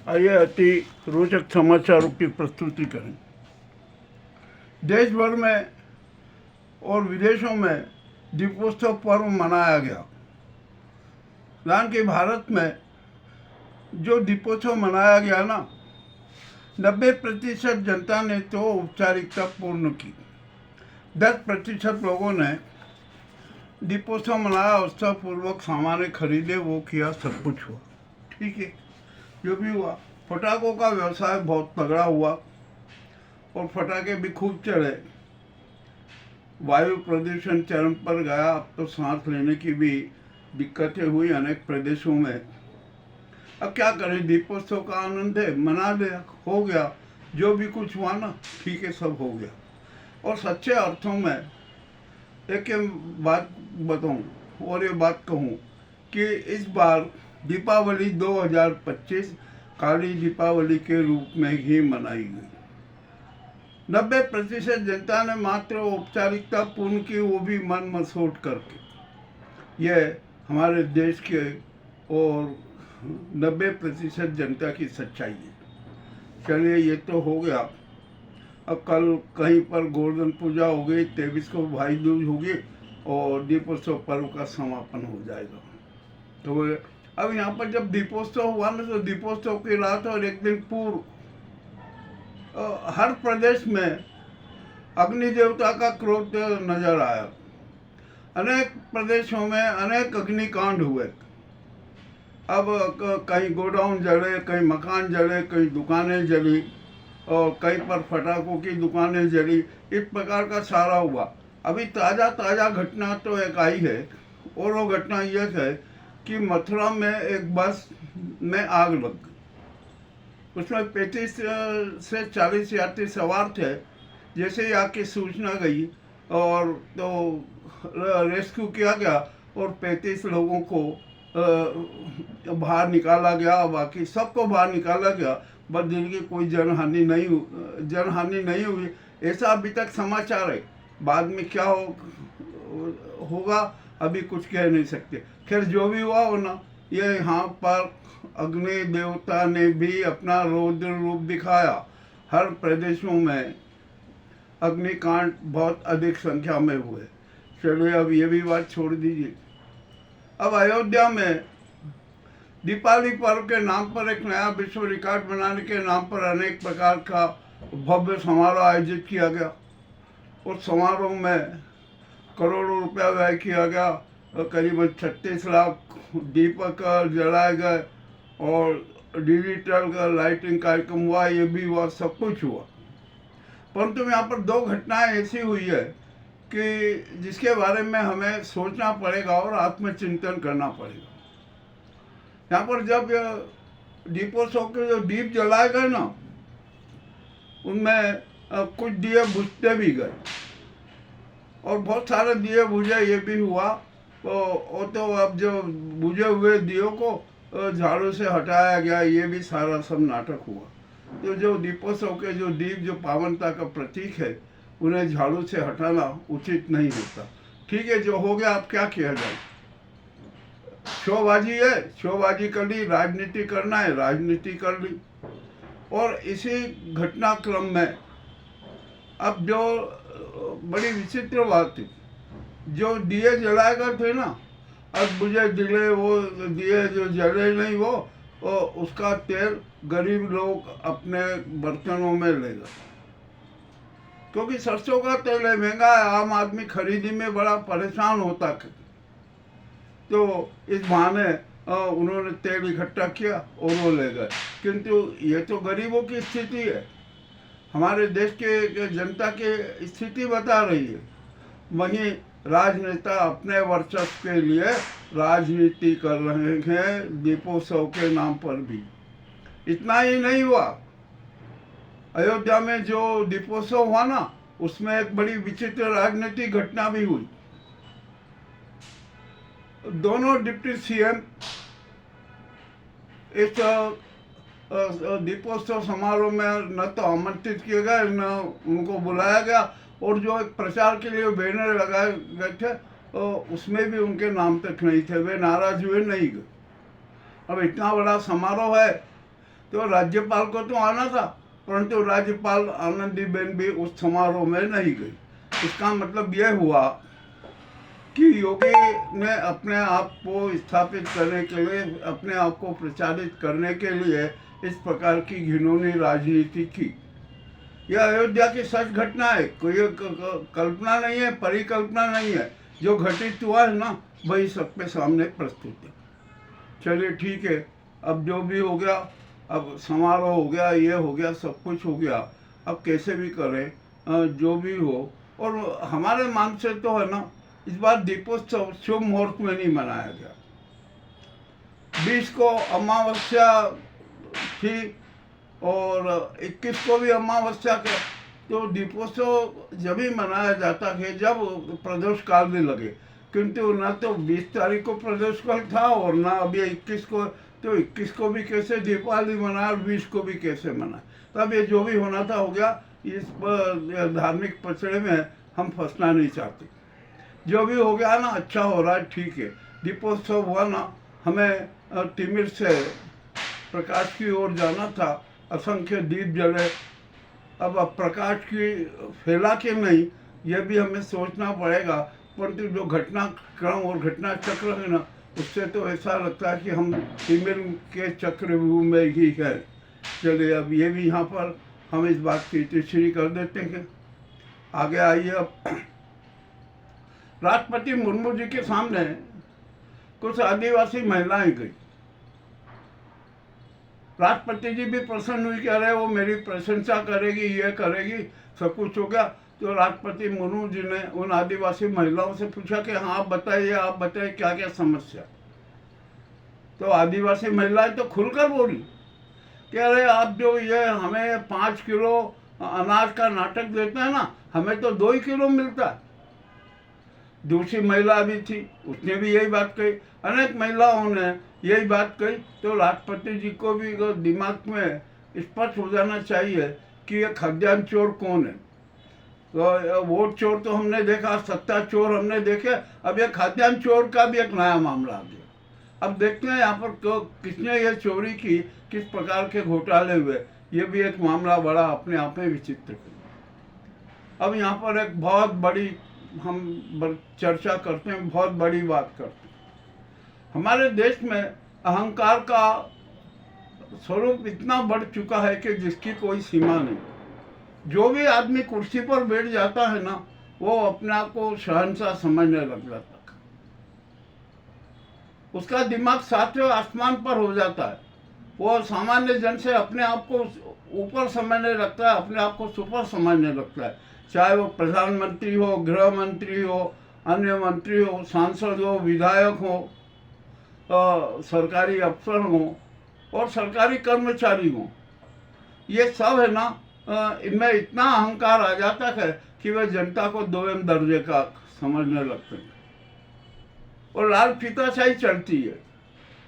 आइए अति रोचक समाचारों की प्रस्तुति करें। देश भर में और विदेशों में दीपोत्सव पर्व मनाया गया। हालांकि भारत में जो दीपोत्सव मनाया गया ना, 90% जनता ने तो औपचारिकता पूर्ण की। 10% लोगों ने दीपोत्सव मनाया, उत्सव पूर्वक सामान खरीदे, वो किया, सब कुछ हुआ। ठीक है, जो भी हुआ। पटाखों का व्यवसाय बहुत तगड़ा हुआ और पटाखे भी खूब चढ़े। वायु प्रदूषण चरम पर गया। अब तो सांस लेने की भी दिक्कतें हुई अनेक प्रदेशों में। अब क्या करें, दीपोत्सव का आनंद है, मना लिया, हो गया। जो भी कुछ हुआ ना, ठीक है, सब हो गया। और सच्चे अर्थों में एक बात बताऊं और ये बात कहूं कि इस बार दीपावली 2025 काली दीपावली के रूप में ही मनाई गई। 90% जनता ने मात्र औपचारिकता पूर्ण की, वो भी मन मसोट करके। यह हमारे देश के और 90% जनता की सच्चाई है। चलिए, ये तो हो गया। अब कल कहीं पर गोवर्धन पूजा होगी, 23 को भाई दूज होगी और दीपोत्सव पर्व का समापन हो जाएगा। तो अब यहाँ पर जब दीपोत्सव हुआ ना, तो दीपोत्सव की रात और एक दिन पूर्व हर प्रदेश में अग्नि देवता का क्रोध नजर आया। अनेक प्रदेशों में अनेक अग्निकांड हुए। अब कहीं गोडाउन जले, कहीं मकान जले, कहीं दुकानें जली और कहीं पर पटाखों की दुकानें जली। इस प्रकार का सारा हुआ। अभी ताज़ा घटना तो एक आई है, और वो घटना यह है कि मथुरा में एक बस में आग लग गई। उसमें 35 से 40 यात्री सवार थे। जैसे ही आग की सूचना गई और तो रेस्क्यू किया गया और 35 लोगों को बाहर निकाला गया। बाकी सबको बाहर निकाला गया, बस जिनकी कोई जनहानि नहीं हुई, ऐसा अभी तक समाचार है। बाद में क्या होगा अभी कुछ कह नहीं सकते। खैर, जो भी हुआ हो ना, ये यहाँ पर अग्नि देवता ने भी अपना रौद्र रूप दिखाया। हर प्रदेशों में अग्निकांड बहुत अधिक संख्या में हुए। चलिए, अब ये भी बात छोड़ दीजिए। अब अयोध्या में दीपावली पर्व के नाम पर एक नया विश्व रिकॉर्ड बनाने के नाम पर अनेक प्रकार का भव्य समारोह आयोजित किया गया। उस समारोह में करोड़ों रुपया व्यय किया गया। करीबन 36 लाख दीपक जलाए गए और डिजिटल का लाइटिंग कार्यक्रम हुआ। ये भी हुआ, सब कुछ हुआ। परंतु यहाँ पर 2 घटनाएं ऐसी हुई है कि जिसके बारे में हमें सोचना पड़ेगा और आत्मचिंतन करना पड़ेगा। यहाँ पर जब दीपोत्सव के जो दीप जलाए गए ना, उनमें कुछ दिए बुझते भी गए और बहुत सारे दिए बुझे। ये भी हुआ। तो अब जो बुझे हुए दियों को झाड़ू से हटाया गया। ये भी सारा सब नाटक हुआ। तो जो दीपोत्सव के जो दीप जो पावनता का प्रतीक है, उन्हें झाड़ू से हटाना उचित नहीं होता। ठीक है, जो हो गया, अब क्या किया जाए। शोबाजी है, शोबाजी कर ली। राजनीति करना है, राजनीति कर ली। और इसी घटनाक्रम में अब जो बड़ी विचित्र बात थी, जो दिए जलाए गए थे ना, अब बुझे दिले, वो दिए जो जले नहीं, वो उसका तेल गरीब लोग अपने बर्तनों में ले गए। क्योंकि सरसों का तेल है, महंगा है, आम आदमी खरीदी में बड़ा परेशान होता है। तो इस बहाने उन्होंने तेल इकट्ठा किया और वो ले गए। किंतु ये तो गरीबों की स्थिति है, हमारे देश के जनता की स्थिति बता रही है। वहीं राजनेता अपने वर्चस्व के लिए राजनीति कर रहे हैं दीपोत्सव के नाम पर भी। इतना ही नहीं हुआ, अयोध्या में जो दीपोत्सव हुआ ना, उसमें एक बड़ी विचित्र राजनीतिक घटना भी हुई। दोनों डिप्टी सीएम इस दीपोत्सव समारोह में न तो आमंत्रित किए गए, न उनको बुलाया गया। और जो एक प्रचार के लिए बैनर लगाए गए थे, उसमें भी उनके नाम तक नहीं थे। वे नाराज हुए, नहीं गए। अब इतना बड़ा समारोह है, तो राज्यपाल को तो आना था, परंतु राज्यपाल आनंदीबेन भी उस समारोह में नहीं गई। इसका मतलब यह हुआ कि योगी ने अपने आप को स्थापित करने के लिए, अपने आप को प्रचारित करने के लिए इस प्रकार की घिनौनी राजनीति की। यह अयोध्या की सच घटना है, कोई कल्पना नहीं है, परिकल्पना नहीं है। जो घटित हुआ है ना, वही सबके सामने प्रस्तुत है। चलिए ठीक है, अब जो भी हो गया, अब समारोह हो गया, ये हो गया, सब कुछ हो गया। अब कैसे भी करें, जो भी हो। और हमारे मान से तो है ना, इस बार दीपोत्सव शुभ मुहूर्त में नहीं मनाया गया। 20 को अमावस्या थी और 21 को भी अमावस्या के, तो दीपोत्सव जब ही मनाया जाता है जब प्रदोष काल भी लगे, किंतु न तो 20 तारीख को प्रदोष काल था और न अभी 21 को। तो 21 को भी कैसे दीपावली मनाए और 20 को भी कैसे मनाए। तब ये जो भी होना था हो गया। इस धार्मिक पचड़े में हम फंसना नहीं चाहते। जो भी हो गया ना, अच्छा हो रहा है, ठीक है। दीपोत्सव हुआ ना, हमें तिमिर से प्रकाश की ओर जाना था, असंख्य दीप जले। अब प्रकाश की फैला के नहीं, यह भी हमें सोचना पड़ेगा। परंतु जो घटनाक्रम और घटना चक्र है ना, उससे तो ऐसा लगता है कि हम तिमिर के चक्रव्यूह में ही है। चलिए, अब ये भी यहाँ पर हम इस बात की तीसरी कर देते हैं। आगे आइए। अब राष्ट्रपति मुर्मू जी के सामने कुछ आदिवासी महिलाएं गई। राष्ट्रपति जी भी प्रसन्न हुई कि अरे वो मेरी प्रशंसा करेगी, ये करेगी, सब कुछ हो गया। तो राष्ट्रपति मुर्मू जी ने उन आदिवासी महिलाओं से पूछा कि हाँ, आप बताइए क्या क्या समस्या। तो आदिवासी महिलाएं तो खुलकर बोली कि अरे आप जो ये हमें 5 किलो अनाज का नाटक देते हैं ना, हमें तो 2 ही किलो मिलता है। दूसरी महिला भी थी, उसने भी यही बात कही। अनेक महिलाओं ने यही बात कही। तो राष्ट्रपति जी को भी दिमाग में स्पष्ट हो जाना चाहिए कि ये खाद्यान्न चोर कौन है। तो वोट चोर तो हमने देखा, सत्ता चोर हमने देखे, अब ये खाद्यान्न चोर का भी एक नया मामला आ गया। अब देखते हैं यहाँ पर किसने ये चोरी की, किस प्रकार के घोटाले हुए, ये भी एक मामला बड़ा अपने आप में विचित्र है। अब यहाँ पर एक बहुत बड़ी हम चर्चा करते हैं, बहुत बड़ी बात करते हैं। हमारे देश में अहंकार का स्वरूप इतना बढ़ चुका है कि जिसकी कोई सीमा नहीं। जो भी आदमी कुर्सी पर बैठ जाता है ना, वो अपने आप को शहंशाह समझने लग जाता है। उसका दिमाग 7वें आसमान पर हो जाता है। वो सामान्य जन से अपने आप को ऊपर समझने लगता है, अपने आप को सुपर समझने लगता है। चाहे वो प्रधानमंत्री हो, गृह मंत्री हो, अन्य मंत्री हो, सांसद हो, विधायक हो, सरकारी अफसर हो और सरकारी कर्मचारी हो, ये सब है ना, इनमें इतना अहंकार आ जाता है कि वे जनता को 2वें दर्जे का समझने लगते हैं। और लाल फीताशाही चलती है,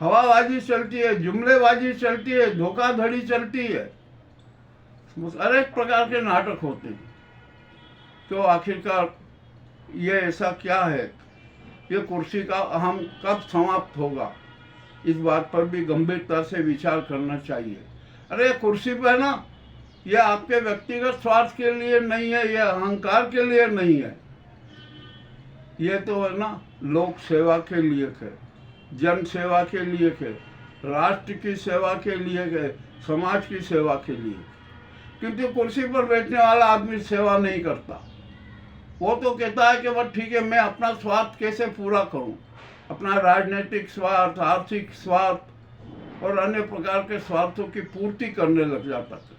हवाबाजी चलती है, जुमलेबाजी चलती है, धोखाधड़ी चलती है, अनेक प्रकार के नाटक होते हैं। तो आखिरकार ये ऐसा क्या है, ये कुर्सी का अहम कब समाप्त होगा, इस बात पर भी गंभीरता से विचार करना चाहिए। अरे कुर्सी पर ना, यह आपके व्यक्तिगत स्वार्थ के लिए नहीं है, यह अहंकार के लिए नहीं है। ये तो है ना, लोक सेवा के लिए है, जन सेवा के लिए है, राष्ट्र की सेवा के लिए है, समाज की सेवा के लिए। क्योंकि कुर्सी पर बैठने वाला आदमी सेवा नहीं करता। वो तो कहता है कि बस ठीक है, मैं अपना स्वार्थ कैसे पूरा करूं, अपना राजनीतिक स्वार्थ, आर्थिक स्वार्थ और अन्य प्रकार के स्वार्थों की पूर्ति करने लग जाता है।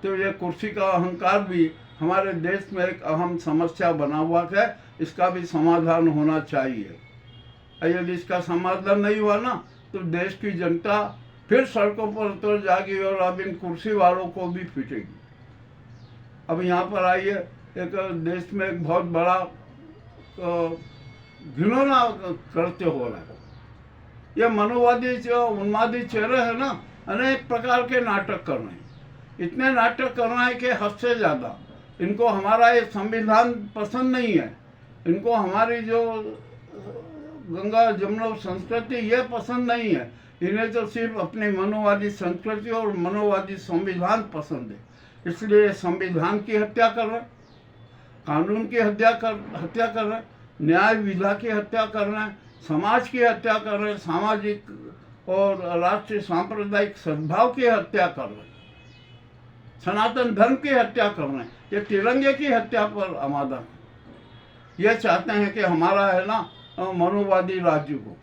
तो ये कुर्सी का अहंकार भी हमारे देश में एक अहम समस्या बना हुआ है। इसका भी समाधान होना चाहिए। यदि इसका समाधान नहीं हुआ ना, तो देश की जनता फिर सड़कों पर उतर जाएगी और अब इन कुर्सी वालों को भी पीटेगी। अब यहाँ पर आइए, एक देश में एक बहुत बड़ा घिनौना कृत्य हो रहा है। ये मनोवादी जो उन्मादी चेहरे हैं ना, अनेक प्रकार के नाटक कर रहे हैं। इतने नाटक कर रहे हैं कि हद से ज़्यादा। इनको हमारा ये संविधान पसंद नहीं है, इनको हमारी जो गंगा जमुना संस्कृति ये पसंद नहीं है। इन्हें तो सिर्फ अपनी मनोवादी संस्कृति और मनोवादी संविधान पसंद है, इसलिए संविधान की हत्या कर रहे, कानून की हत्या कर रहे, न्याय विधा की हत्या कर रहे हैं, समाज की हत्या कर रहे हैं, सामाजिक और राष्ट्रीय सांप्रदायिक सद्भाव की हत्या कर रहे हैं, सनातन धर्म की हत्या कर रहे हैं। ये तिरंगे की हत्या पर आमादा है। ये चाहते हैं कि हमारा है ना मनोवादी राज्य को,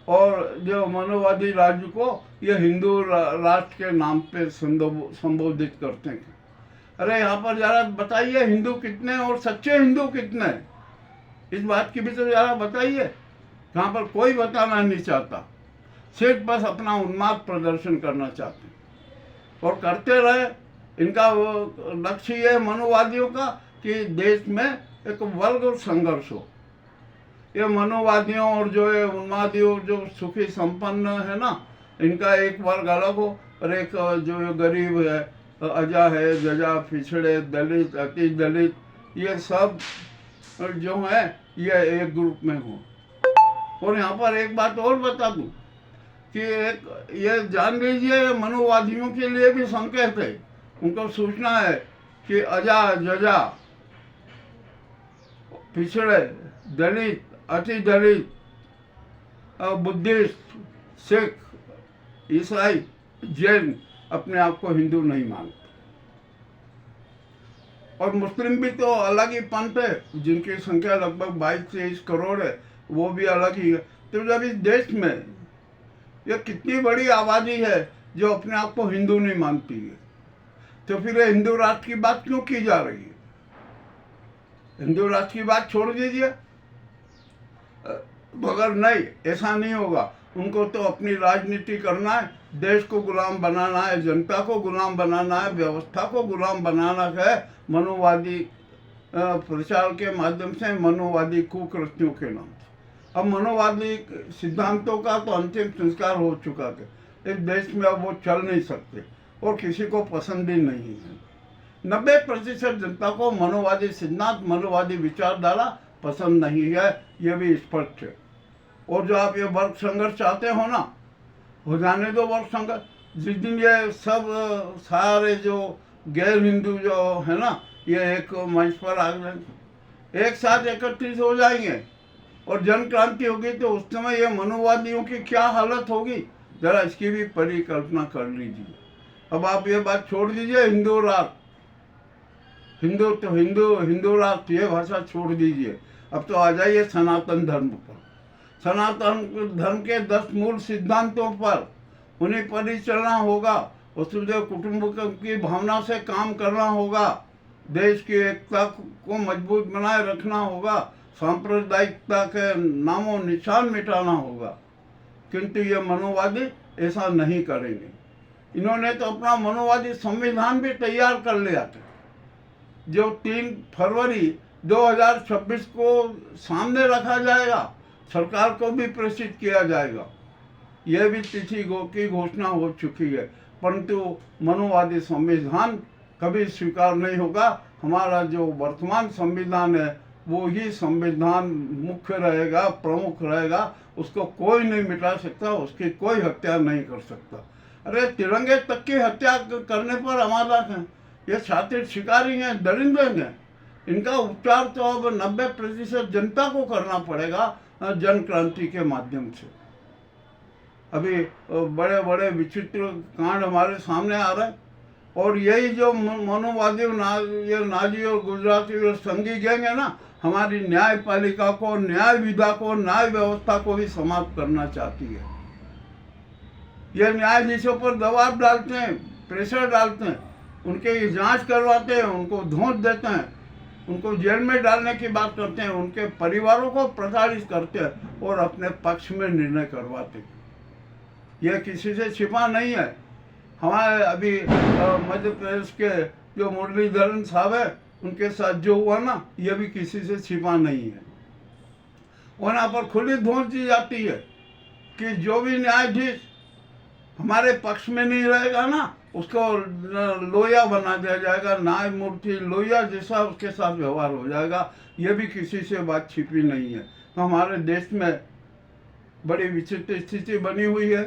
और जो मनोवादी राज्य को ये हिंदू राष्ट्र के नाम पे संबोधित करते हैं। अरे यहाँ पर जरा बताइए हिंदू कितने और सच्चे हिंदू कितने, इस बात की भी तो जरा बताइए। यहाँ पर कोई बताना नहीं चाहता, सिर्फ बस अपना उन्माद प्रदर्शन करना चाहते हैं और करते रहे। इनका वो लक्ष्य ये है मनोवादियों का कि देश में एक वर्ग संघर्ष हो। ये मनोवादियों और जो ये उन्मादियों जो सुखी संपन्न है ना, इनका एक वर्ग अलग हो और एक जो ये गरीब है, अजा है, जजा, पिछड़े, दलित, अति दलित, ये सब जो है ये एक ग्रुप में हो। और यहाँ पर एक बात और बता दूं कि एक ये जान लीजिए मनोवादियों के लिए भी संकेत है, उनको सूचना है कि अजा, जजा, पिछड़े, दलित, अति दलित, बुद्धिस्ट, सिख, ईसाई, जैन अपने आप को हिंदू नहीं मानते। और मुस्लिम भी तो अलग ही पंथ है, जिनकी संख्या लगभग 22-23 करोड़ है, वो भी अलग ही है। तो जब इस देश में ये कितनी बड़ी आबादी है जो अपने आप को हिंदू नहीं मानती है, तो फिर हिंदू राष्ट्र की बात क्यों की जा रही है? हिंदू राष्ट्र की बात छोड़ दीजिए। मगर नहीं, ऐसा नहीं होगा। उनको तो अपनी राजनीति करना है, देश को गुलाम बनाना है, जनता को गुलाम बनाना है, व्यवस्था को गुलाम बनाना है, मनोवादी प्रचार के माध्यम से, मनोवादी कुकृत्यों के नाम से। अब मनोवादी सिद्धांतों का तो अंतिम संस्कार हो चुका है इस देश में, अब वो चल नहीं सकते और किसी को पसंद भी नहीं है। 90% जनता को मनोवादी सिद्धांत, मनोवादी विचारधारा पसंद नहीं है, ये भी स्पष्ट है। और जो आप ये वर्ग संघर्ष चाहते हो ना, हो जाने दो वर्ग संघर्ष। जिस दिन ये सब सारे जो गैर हिंदू जो है ना, ये एक मंच पर आ जाएंगे, एक साथ एकत्रित हो जाएंगे और जन क्रांति होगी, तो उस समय ये मनोवादियों की क्या हालत होगी, जरा इसकी भी परिकल्पना कर लीजिए। अब आप ये बात छोड़ दीजिए हिंदू राष्ट्र, हिंदू तो हिंदू राष्ट्र, ये भाषा छोड़ दीजिए। अब तो आ जाइए सनातन धर्म पर। सनातन धर्म के 10 मूल सिद्धांतों पर उन्हीं पर ही चलना होगा। वसुधैव कुटुंबकम की भावना से काम करना होगा, देश की एकता को मजबूत बनाए रखना होगा, सांप्रदायिकता के नामों निशान मिटाना होगा। किंतु ये मनोवादी ऐसा नहीं करेंगे। इन्होंने तो अपना मनोवादी संविधान भी तैयार कर लिया था, जो 3 फरवरी 2026 को सामने रखा जाएगा, सरकार को भी प्रेषित किया जाएगा। यह भी तिथि की घोषणा हो चुकी है, परंतु मनोवादी संविधान कभी स्वीकार नहीं होगा। हमारा जो वर्तमान संविधान है वो ही संविधान मुख्य रहेगा, प्रमुख रहेगा, उसको कोई नहीं मिटा सकता, उसकी कोई हत्या नहीं कर सकता। अरे तिरंगे तक की हत्या करने पर आमादा हैं, ये शातिर शिकारी हैं, दरिंदे हैं। इनका उपचार तो अब 90% जनता को करना पड़ेगा जन क्रांति के माध्यम से। अभी बड़े बड़े विचित्र कांड हमारे सामने आ रहे हैं, और यही जो मनोवादी ये नाजी और गुजराती और संघी गैंग है ना, हमारी न्यायपालिका को, न्याय विधा को, न्याय व्यवस्था को भी समाप्त करना चाहती है। ये न्यायाधीशों पर दबाव डालते हैं, प्रेशर डालते हैं, उनके जांच करवाते हैं, उनको धौंस देते हैं, उनको जेल में डालने की बात करते हैं, उनके परिवारों को प्रताड़ित करते हैं और अपने पक्ष में निर्णय करवाते हैं। यह किसी से छिपा नहीं है। हमारे अभी मध्य प्रदेश के जो मुरलीधरन साहब है, उनके साथ जो हुआ ना, यह भी किसी से छिपा नहीं है। वहाँ पर खुली धौंस दी जाती है कि जो भी न्यायाधीश हमारे पक्ष में नहीं रहेगा ना, उसको लोया बना दिया जाएगा, न्यायमूर्ति लोया जैसा उसके साथ व्यवहार हो जाएगा। यह भी किसी से बात छिपी नहीं है। तो हमारे देश में बड़ी विचित्र स्थिति बनी हुई है।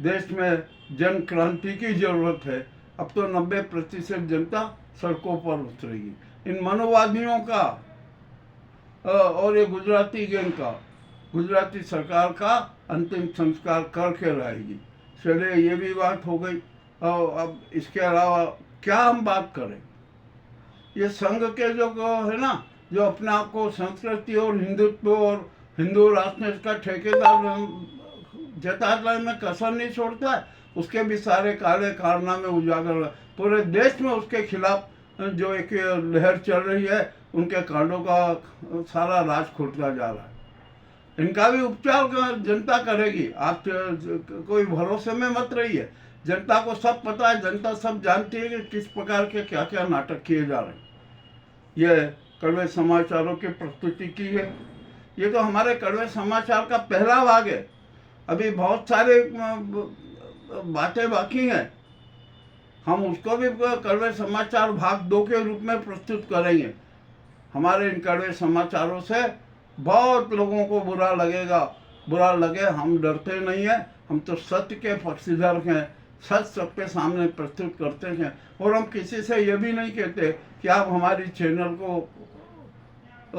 देश में जन क्रांति की जरूरत है। अब तो 90% जनता सड़कों पर उतरेगी। इन मनोवादियों का और ये गुजराती गैंग का, गुजराती सरकार का अंतिम संस्कार करके रहेगी। चलिए, ये भी बात हो गई। और अब इसके अलावा क्या हम बात करें? ये संघ के जो है ना, जो अपने आप को संस्कृति और हिंदुत्व और हिंदू राष्ट्र का ठेकेदार जताने में कसर नहीं छोड़ता है, उसके भी सारे काले कारनामे उजागर पूरे देश में उसके खिलाफ जो एक लहर चल रही है, उनके कांडों का सारा राज खुलता जा रहा है। इनका भी उपचार जनता करेगी। आप कोई भरोसे में मत रहिए। जनता को सब पता है, जनता सब जानती है कि किस प्रकार के क्या क्या नाटक किए जा रहे हैं। ये कड़वे समाचारों की प्रस्तुति की है। ये तो हमारे कड़वे समाचार का पहला भाग है। अभी बहुत सारे बातें बाकी हैं। हम उसको भी कड़वे समाचार भाग 2 के रूप में प्रस्तुत करेंगे। हमारे इन कड़वे समाचारों से बहुत लोगों को बुरा लगेगा। बुरा लगे, हम डरते नहीं हैं। हम तो सत्य के पक्षधर हैं। सच सबके सामने प्रस्तुत करते हैं। और हम किसी से ये भी नहीं कहते कि आप हमारी चैनल को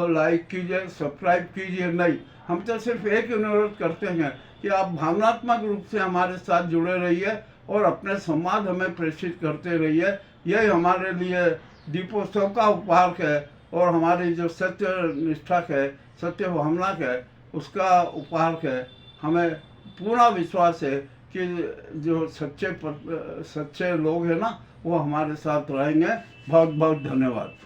लाइक कीजिए, सब्सक्राइब कीजिए। नहीं, हम तो सिर्फ एक अनुरोध करते हैं कि आप भावनात्मक रूप से हमारे साथ जुड़े रहिए और अपने संवाद हमें प्रेषित करते रहिए। यही हमारे लिए दीपोत्सव का उपहार है और हमारी जो सत्य निष्ठा है, सत्य भावना है, उसका उपहार है। हमें पूरा विश्वास है कि जो सच्चे लोग हैं ना, वो हमारे साथ रहेंगे। बहुत बहुत धन्यवाद।